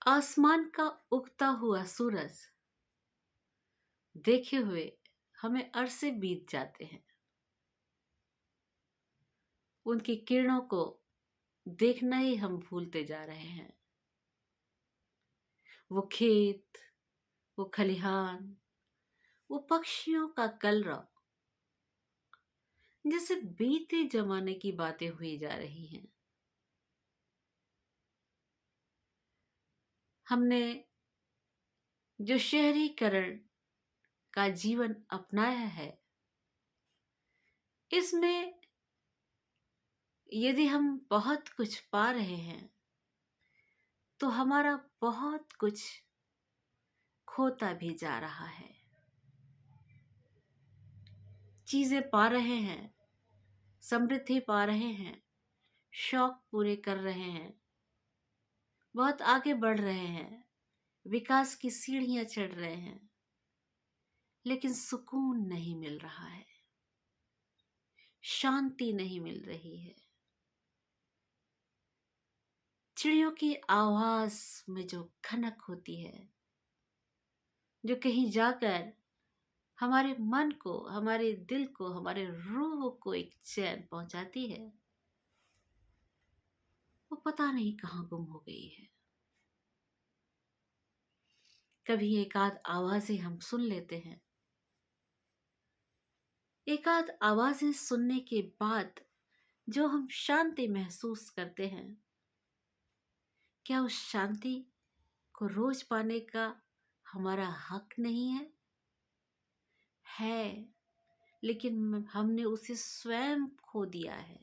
आसमान का उगता हुआ सूरज देखे हुए हमें अरसे बीत जाते हैं। उनकी किरणों को देखना ही हम भूलते जा रहे हैं। वो खेत, वो खलिहान, वो पक्षियों का कलरव, जैसे बीते जमाने की बातें हुई जा रही हैं। हमने जो शहरीकरण का जीवन अपनाया है, इसमें यदि हम बहुत कुछ पा रहे हैं तो हमारा बहुत कुछ खोता भी जा रहा है। चीजें पा रहे हैं, समृद्धि पा रहे हैं, शौक पूरे कर रहे हैं, बहुत आगे बढ़ रहे हैं, विकास की सीढ़ियां चढ़ रहे हैं, लेकिन सुकून नहीं मिल रहा है, शांति नहीं मिल रही है। चिड़ियों की आवाज में जो खनक होती है, जो कहीं जाकर हमारे मन को, हमारे दिल को, हमारे रूह को एक चैन पहुंचाती है, वो पता नहीं कहाँ गुम हो गई है। कभी एक आध आवाजें हम सुन लेते हैं। एक आध आवाजें सुनने के बाद जो हम शांति महसूस करते हैं, क्या उस शांति को रोज पाने का हमारा हक नहीं है? है, लेकिन हमने उसे स्वयं खो दिया है।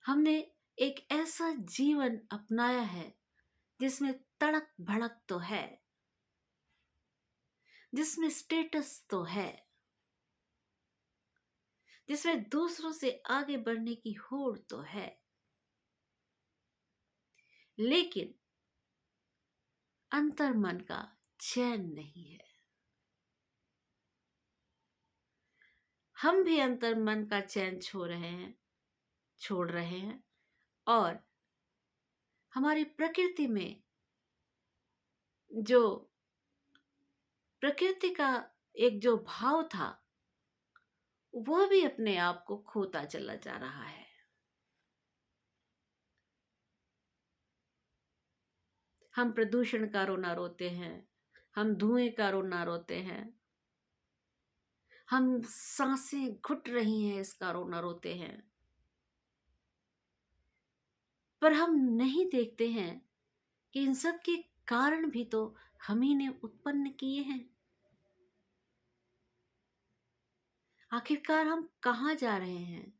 हमने एक ऐसा जीवन अपनाया है जिसमें तड़क भड़क तो है, जिसमें स्टेटस तो है, जिसमें दूसरों से आगे बढ़ने की होड़ तो है, लेकिन अंतर मन का चैन नहीं है। हम भी अंतर मन का चैन छोड़ रहे हैं और हमारी प्रकृति में जो प्रकृति का एक जो भाव था, वह भी अपने आप को खोता चला जा रहा है। हम प्रदूषण का रोना रोते हैं, हम धुएं का रोना रोते हैं, हम सांसें घुट रही हैं इसका रोना रोते हैं, पर हम नहीं देखते हैं कि इन सब के कारण भी तो हम ही ने उत्पन्न किए हैं। आखिरकार हम कहाँ जा रहे हैं?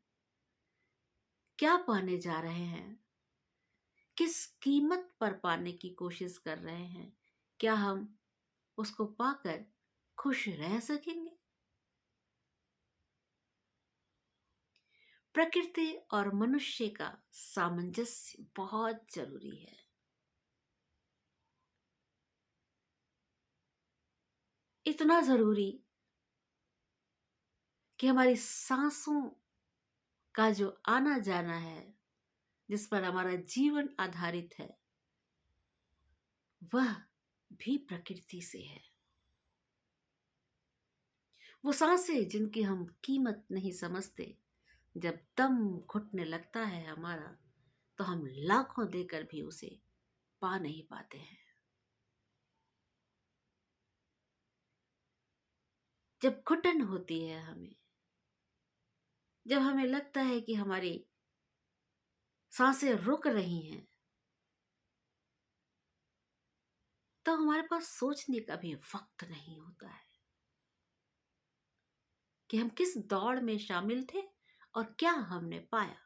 क्या पाने जा रहे हैं? किस कीमत पर पाने की कोशिश कर रहे हैं? क्या हम उसको पाकर खुश रह सकेंगे? प्रकृति और मनुष्य का सामंजस्य बहुत जरूरी है। इतना जरूरी कि हमारी सांसों का जो आना जाना है, जिस पर हमारा जीवन आधारित है, वह भी प्रकृति से है। वो सांसें जिनकी हम कीमत नहीं समझते, जब दम घुटने लगता है हमारा, तो हम लाखों देकर भी उसे पा नहीं पाते हैं। जब घुटन होती है हमें, जब हमें लगता है कि हमारी सांसें रुक रही हैं, तो हमारे पास सोचने का भी वक्त नहीं होता है कि हम किस दौड़ में शामिल थे और क्या हमने पाया।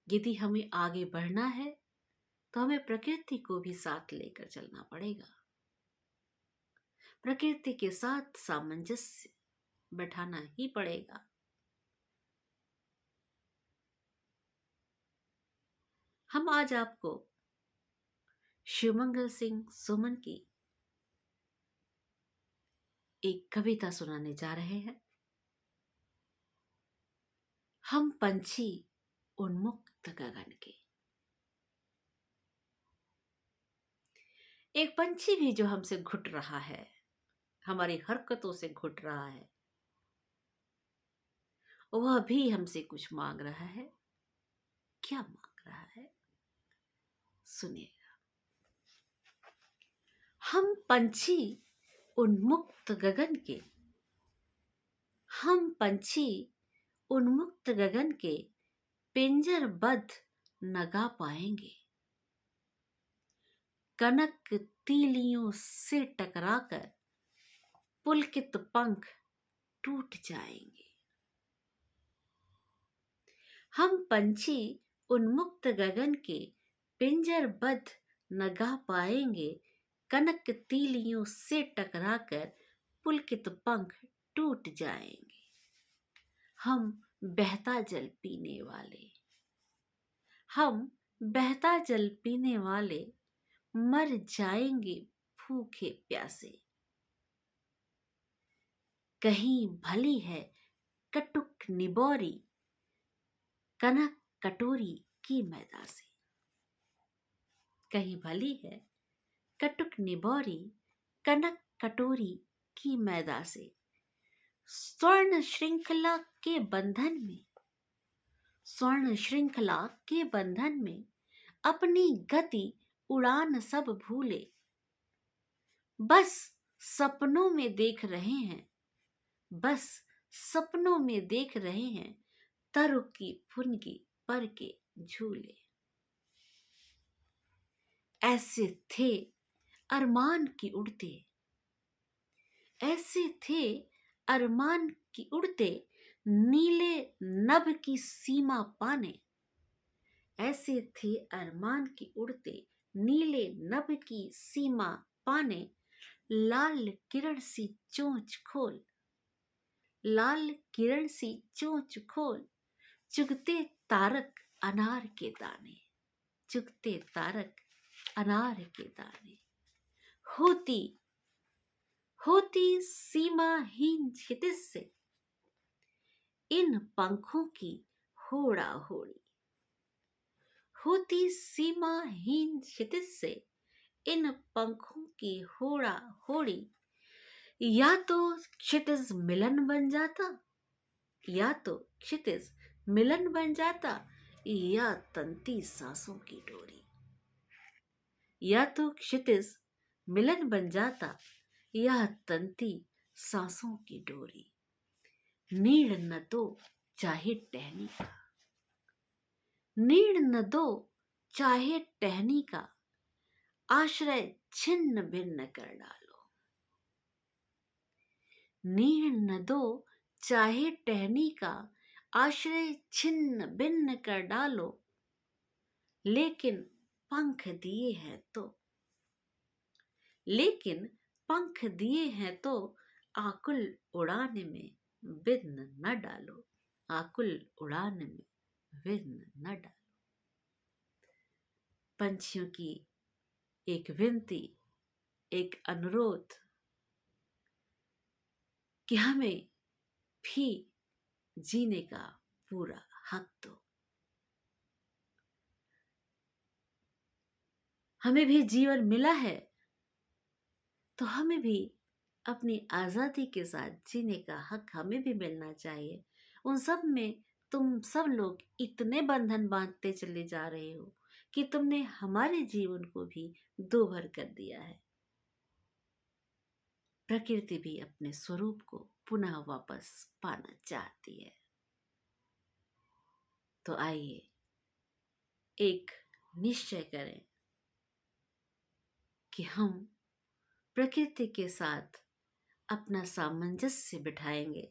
यदि हमें आगे बढ़ना है तो हमें प्रकृति को भी साथ लेकर चलना पड़ेगा। प्रकृति के साथ सामंजस्य बैठाना ही पड़ेगा। हम आज आपको शिवमंगल सिंह सुमन की एक कविता सुनाने जा रहे हैं। हम पंछी उन्मुक्त गगन के। एक पंछी भी जो हमसे घुट रहा है, हमारी हरकतों से घुट रहा है, वह भी हमसे कुछ मांग रहा है। क्या मांग रहा है, सुनिएगा। हम पंछी उन्मुक्त गगन के, हम पंछी उन्मुक्त गगन के पिंजरबद्ध न गा पाएंगे। कनक तीलियों से टकराकर पुलकित पंख टूट जाएंगे। हम पंछी उन्मुक्त गगन के पिंजरबद्ध न गा पाएंगे। कनक तीलियों से टकराकर पुलकित पंख टूट जाएंगे। हम बहता जल पीने वाले, हम बहता जल पीने वाले मर जाएंगे भूखे प्यासे। कहीं भली है कटुक निबोरी कनक कटोरी की मैदा से। कहीं भली है कटुक निबोरी कनक कटोरी की मैदा से। स्वर्ण श्रृंखला के बंधन में, स्वर्ण श्रृंखला के बंधन में अपनी गति उड़ान सब भूले। बस सपनों में देख रहे हैं, बस सपनों में देख रहे हैं तरु की फुनगी पर के झूले। ऐसे थे अरमान की उड़ते, ऐसे थे अरमान की उड़ते नीले नभ की सीमा पाने। ऐसे थे अरमान की उड़ते नीले नभ की सीमा पाने। लाल किरण सी चोंच खोल, लाल किरण सी चोंच खोल चुगते तारक अनार के दाने। चुगते तारक अनार के दाने। होती होती सीमाहीन क्षितिज से इन पंखों की होड़ा होड़ी। होती सीमाहीन क्षितिज से इन पंखों की होड़ा होड़ी। या तो क्षितिज मिलन बन जाता, या तो क्षितिज मिलन बन जाता, या तंती सांसों की डोरी। या तो क्षितिज मिलन बन जाता, या तंती सांसों की डोरी। नीड़ न दो चाहे टहनी का, नीड़ न दो चाहे टहनी का आश्रय छिन्न भिन्न कर डालो। नीड़ न दो चाहे टहनी का आश्रय छिन्न भिन्न कर डालो। लेकिन पंख दिए हैं तो, लेकिन पंख दिए हैं तो आकुल उड़ान में विघ्न न डालो। आकुल उड़ान में विघ्न न डालो। पंछियों की एक विनती, एक अनुरोध कि हमें भी जीने का पूरा हक दो। हमें भी जीवन मिला है तो हमें भी अपनी आजादी के साथ जीने का हक हमें भी मिलना चाहिए। उन सब में तुम सब लोग इतने बंधन बांधते चले जा रहे हो कि तुमने हमारे जीवन को भी दोभर कर दिया है। प्रकृति भी अपने स्वरूप को पुनः वापस पाना चाहती है। तो आइए एक निश्चय करें कि हम प्रकृति के साथ अपना सामंजस्य बिठाएंगे,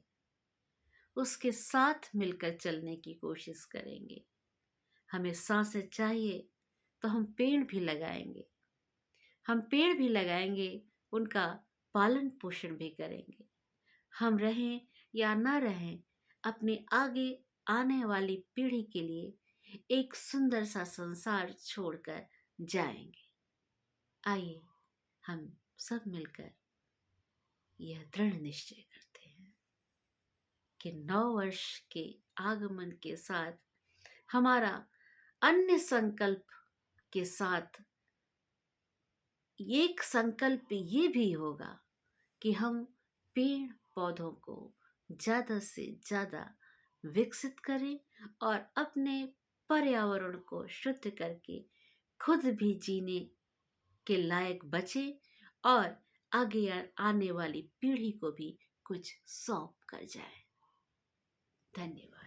उसके साथ मिलकर चलने की कोशिश करेंगे। हमें सांसें चाहिए तो हम पेड़ भी लगाएंगे, हम पेड़ भी लगाएंगे, उनका पालन पोषण भी करेंगे। हम रहें या ना रहें, अपने आगे आने वाली पीढ़ी के लिए एक सुंदर सा संसार छोड़कर जाएंगे। आइए हम सब मिलकर यह दृढ़ निश्चय करते हैं। कि नववर्ष के आगमन के साथ हमारा अन्य संकल्प के साथ एक संकल्प ये भी होगा कि हम पेड़ पौधों को ज़्यादा से ज़्यादा विकसित करें और अपने पर्यावरण को शुद्ध करके खुद भी जीने के लायक बचे और आगे आने वाली पीढ़ी को भी कुछ सौंप कर जाए। धन्यवाद।